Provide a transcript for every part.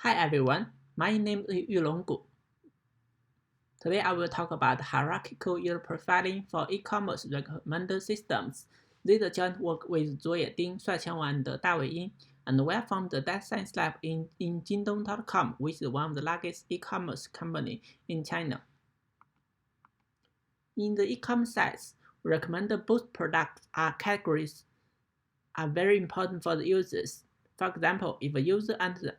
Hi everyone, my name is Yulong Gu. Today I will talk about hierarchical user profiling for e-commerce recommender systems. This joint work with Zoe Ding, Shuaiqian and Da Wei Yin, and we are from the data science lab in Jingdong.com, which is one of the largest e-commerce company in China. In the e-commerce sites, recommender both products or categories are very important for the users. For example, if a user enters the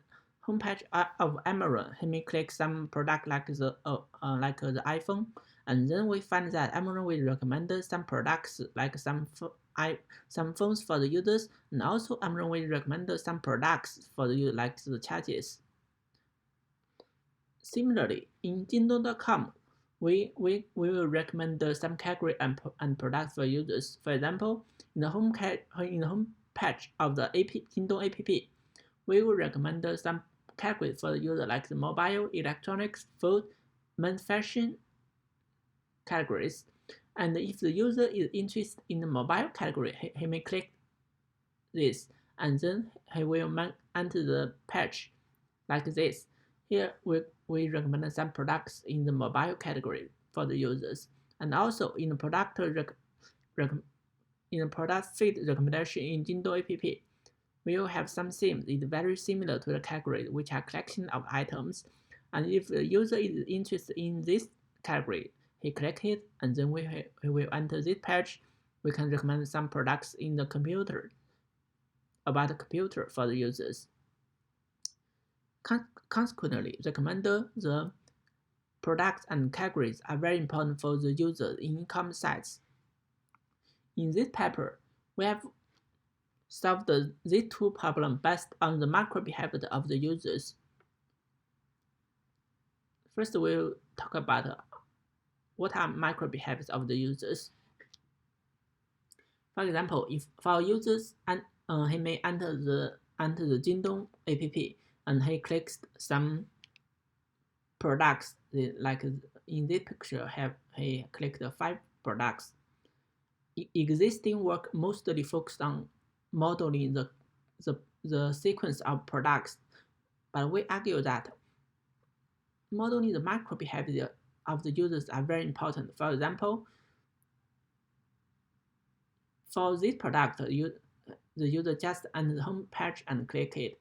homepage of Amazon, he may click some product like the iPhone, and then we find that Amazon will recommend some products like some phones for the users, and also Amazon will recommend some products for the user like the charges. Similarly, in Jingdong.com, we will recommend some category and products for users. For example, in the home page of the Jingdong app, we will recommend some categories for the user like the mobile, electronics, food, men's fashion categories. And if the user is interested in the mobile category, he may click this, and then he will enter the page like this. Here we recommend some products in the mobile category for the users, and also in the product feed recommendation in Jingdong app, we will have some themes that is very similar to the category, which are collection of items. And if the user is interested in this category, he click it, and then we will enter this page. We can recommend some products in the computer, about the computer for the users. Consequently, the products and categories are very important for the user in e-commerce sites. In this paper, we have solved these two problems based on the macro behavior of the users. First, we'll talk about what are micro behaviors of the users. For example, if for users and he may enter the Jingdong app, and he clicks some products like in this picture. He clicked 5 products. Existing work mostly focused on modeling the sequence of products, but we argue that modeling the micro behavior of the users are very important. For example, for this product, the user just enter the home page and click it.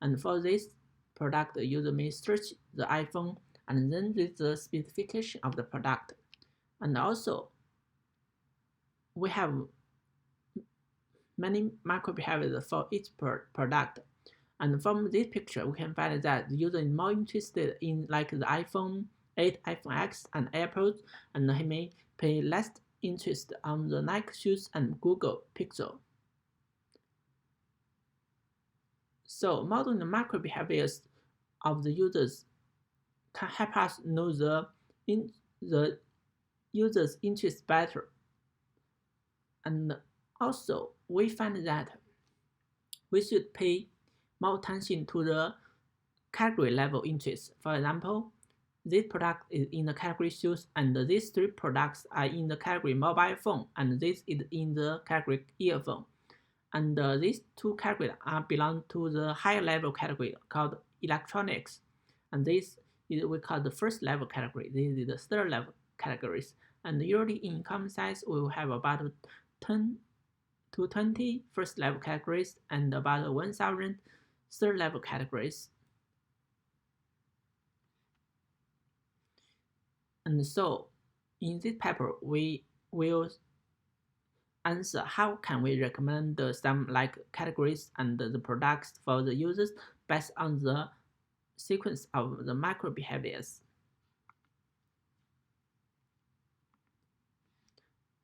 And for this product, the user may search the iPhone and then read the specification of the product. And also, we have many micro behaviors for each product. And from this picture, we can find that the user is more interested in like the iPhone 8, iPhone X, and AirPods, and he may pay less interest on the Nike shoes and Google Pixel. So modeling the micro behaviors of the users can help us know the user's interest better. And also, we find that we should pay more attention to the category level interest. For example, this product is in the category shoes, and these 3 products are in the category mobile phone, and this is in the category earphone. And these 2 categories belong to the higher level category called electronics, and this is we call the first level category. This is the third level categories. And usually in e-commerce sites, we will have about 10 to 20 first level categories and about 1,000 third level categories. And so, in this paper, we will answer how can we recommend some like categories and the products for the users based on the sequence of the micro behaviors.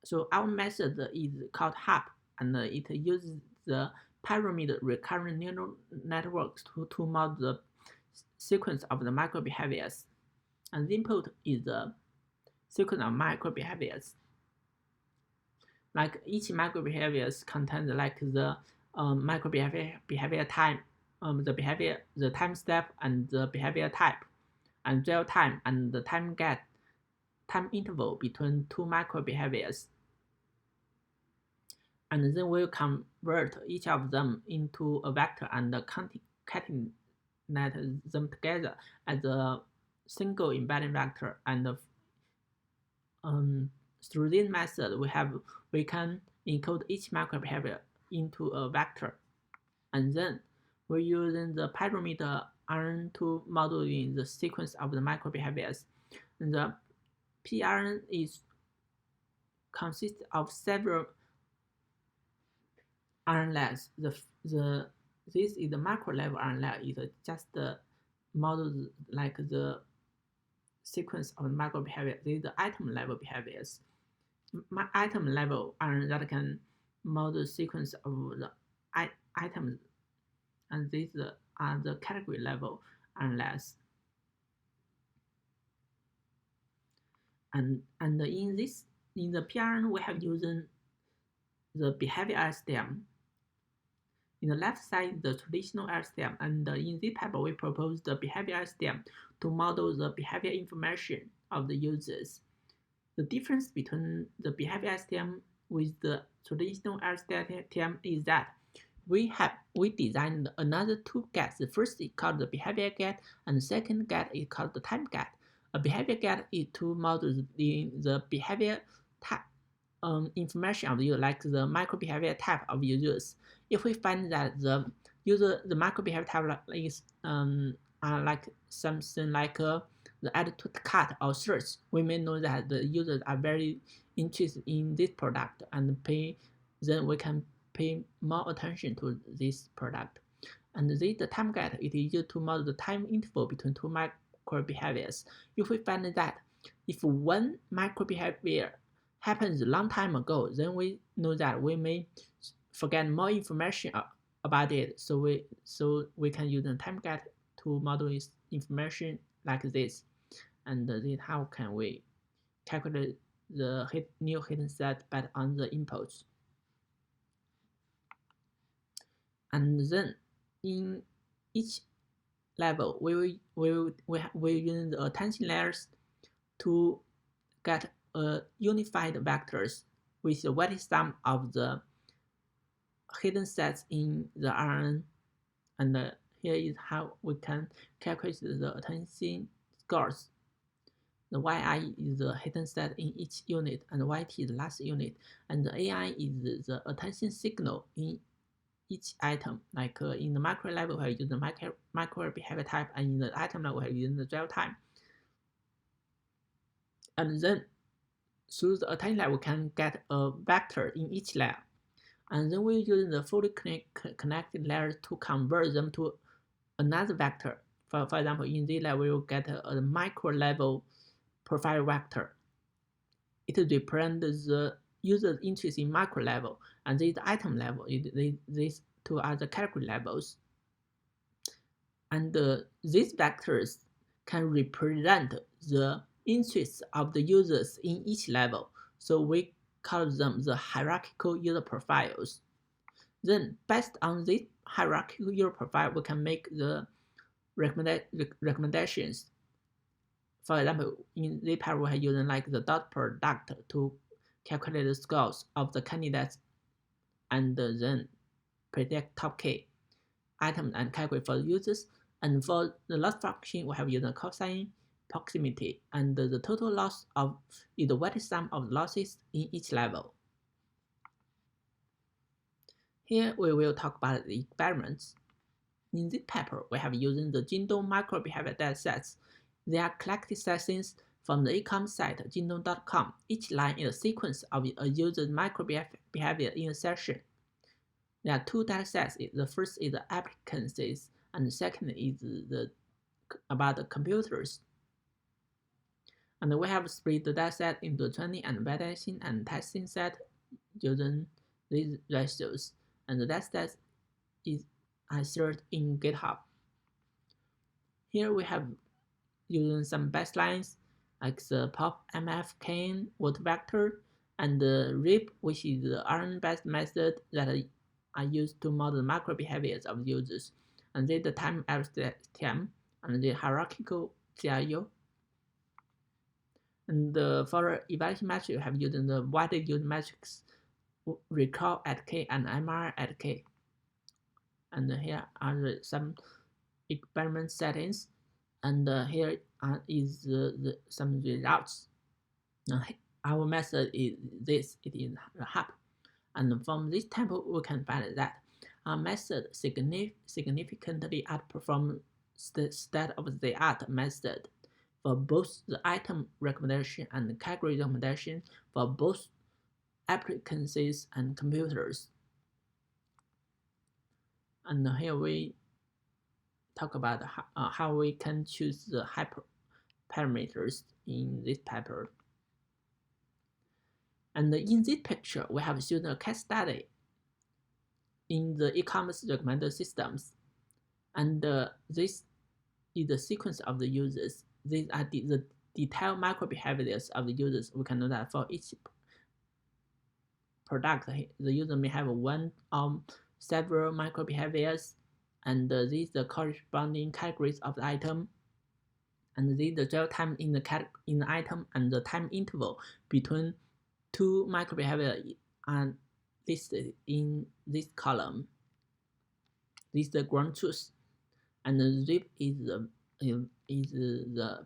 So our method is called HAP, and it uses the pyramid recurrent neural networks to model the sequence of the micro behaviors. And the input is the sequence of micro behaviors. Like each micro behaviors contains like the micro behavior time, the time step, and the behavior type, and dwell time, and the time interval between 2 micro behaviors. And then we'll convert each of them into a vector and concatenate net them together as a single embedding vector, and through this method we can encode each micro behavior into a vector, and then we're using the parameter RN to model in the sequence of the micro behaviors. And the PRN consists of several RN layers. This is the macro level RN layer. It's just the model like the sequence of the macro behavior. This is the item level behaviors. Item level RN that can model sequence of the items, and these are the category level RN layers. And in the PRN we have using the behavior LSTM. In the left side, the traditional LSTM, and in this paper, we propose the behavior LSTM to model the behavior information of the users. The difference between the behavior LSTM with the traditional LSTM is that we designed another two gets. The first is called the behavior get, and the second get is called the time get. A behavior get is to model the behavior type information of the user, like the micro behavior type of users. If we find that the micro behavior type is like something like the add to cart or search, we may know that the users are very interested in this product, and then we can pay more attention to this product. And the time get, it is used to model the time interval between two micro behaviors. If we find that if one micro behavior happens a long time ago, then we know that we may forget more information about it. So we can use the time get to model information like this. And then how can we calculate the new hidden set based on the inputs? And then in each level, we use the attention layers to get unified vectors with the weighted sum of the hidden sets in the RN. And here is how we can calculate the attention scores. The yi is the hidden set in each unit, and yt is the last unit, and the ai is the attention signal in each item. Like in the macro level, we use the micro behavior type, and in the item level, we use the dwell time. And then through the attention layer, we can get a vector in each layer. And then we use the fully connected layers to convert them to another vector. For example, in this layer, we will get a micro level profile vector. It represents the user's interest in macro level, and this item level. These two are the category levels. And these vectors can represent the interests of the users in each level. So we call them the hierarchical user profiles. Then, based on this hierarchical user profile, we can make the recommendations. For example, in this paper, we are using like the dot product to calculate the scores of the candidates, and then predict top K items and category for the users. And for the loss function, we have used the cosine proximity, and the total loss is the weighted sum of the losses in each level. Here we will talk about the experiments. In this paper, we have using the Jingdong micro behavior datasets. They are collected sessions from the e-commerce site jingdong.com. Each line is a sequence of a user's micro behavior in a session. There are two datasets. The first is the applicants, and the second is about the computers. And we have split the dataset into training and validation and testing set using these ratios. And the dataset is shared in GitHub. Here we have using some baselines like the pop mf can word vector, and the RIP, which is the RN-based method that are used to model macro behaviors of users, and then the time LSTM, and the hierarchical CRU. And for evaluation metric, we have used the widely used metrics recall at K and MR at K. And here are some experiment settings, and here is some results. Our method is this, it is the hub. And from this table, we can find that our method significantly outperforms the state-of-the-art method for both the item recommendation and category recommendation for both appliances and computers. And here we talk about how we can choose the hyperparameters in this paper. And in this picture, we have shown a case study in the e-commerce recommender systems. And this is the sequence of the users. These are the detailed micro behaviors of the users. We can know that for each product, the user may have one or several micro behaviors, and these are the corresponding categories of the item, and these are the dwell time in the item, and the time interval between two micro behaviors are listed in this column. This is the ground truth, and the zip is the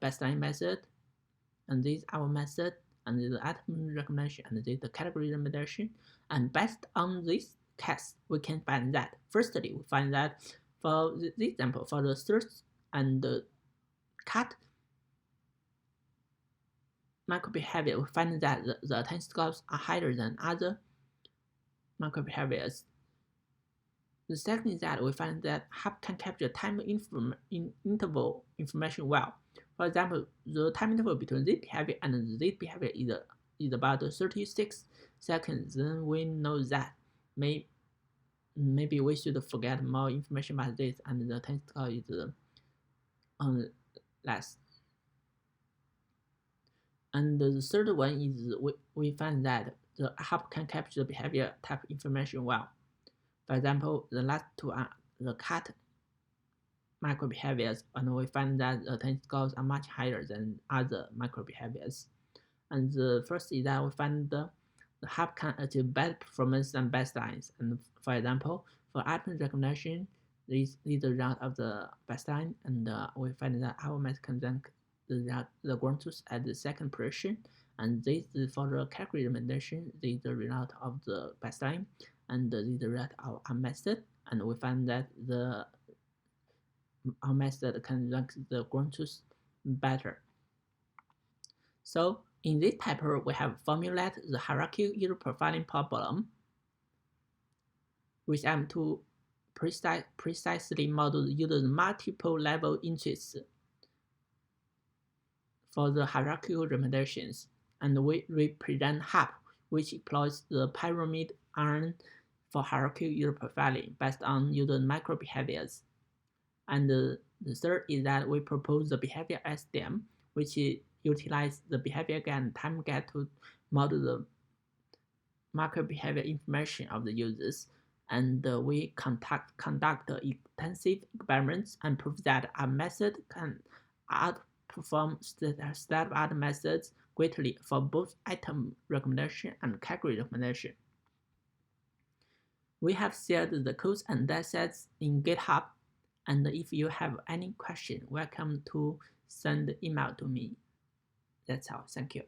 baseline method, and this is our method, and this is the item recognition, and this is the category recommendation. And based on this case, we can find that firstly, we find that for this example, for the search and the cut micro behavior, we find that the attention scores are higher than other micro behaviors. The second is that we find that hub can capture time interval information well. For example, the time interval between this behavior and this behavior is about 36 seconds. Then we know that maybe we should forget more information about this, and the attention score is less. And the third one is we find that the hub can capture the behavior type information well. For example, the last two are the cut micro behaviors, and we find that the attention scores are much higher than other micro behaviors. And the first is that we find the hub can achieve better performance than baselines. And for example, for item recognition, this is the result of the baseline, and we find that our method can rank the ground truth at the second position, and this is for the category recommendation. This is the result of the baseline, and this is the result of our method, and we find that our method can rank the ground truth better. So in this paper, we have formulated the hierarchical user profiling problem, which aim to precisely model the user's multiple level interests for the hierarchical recommendations, and we represent hub, which employs the pyramid iron for hierarchical user profiling based on user micro behaviors. And the third is that we propose the behavior SDM, which utilizes the behavior gate and time gate to model the micro behavior information of the users. And we conduct extensive experiments and prove that our method can outperform state-of-the-art methods greatly for both item recommendation and category recommendation. We have shared the codes and datasets in GitHub, and if you have any question, welcome to send email to me. That's all. Thank you.